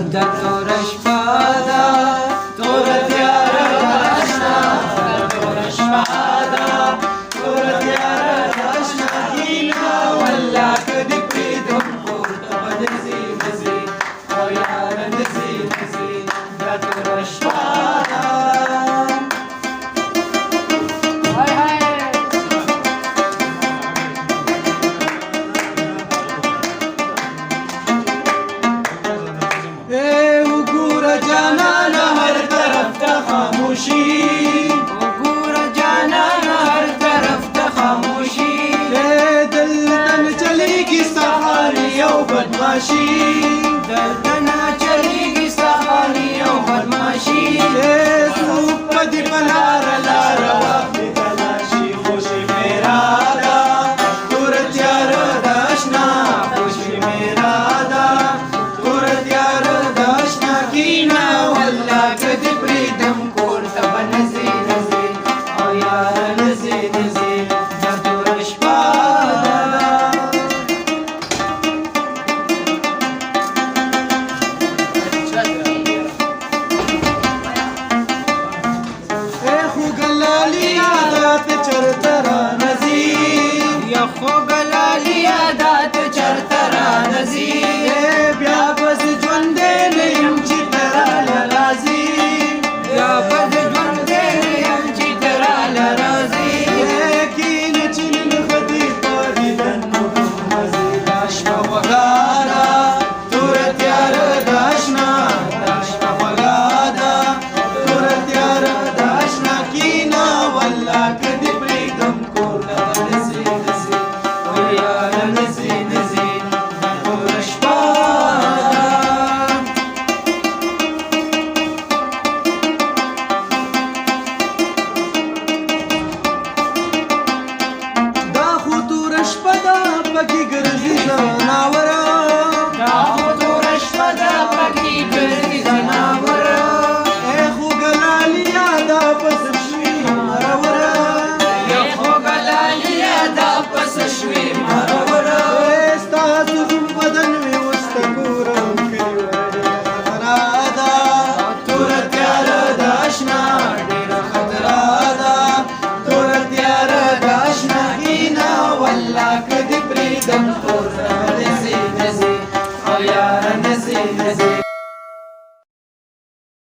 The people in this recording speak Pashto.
دا تور شپه ده تور تیاره راشنا دا تور شپه ده تور تیاره راشنا هیله والله که دې پرېږدم کور ته به دې ځې نه ځې او یاره نه ځې نه ځې دا توره شپه ده وګوره جانانه هر طرف ته خاموشي وګوره جانانه هر طرف ته خاموشي دلته نه چلېږي ستا خالي او بدماشي دلته نه چلېږي ستا خالي او بدماشي څوک په دې په لار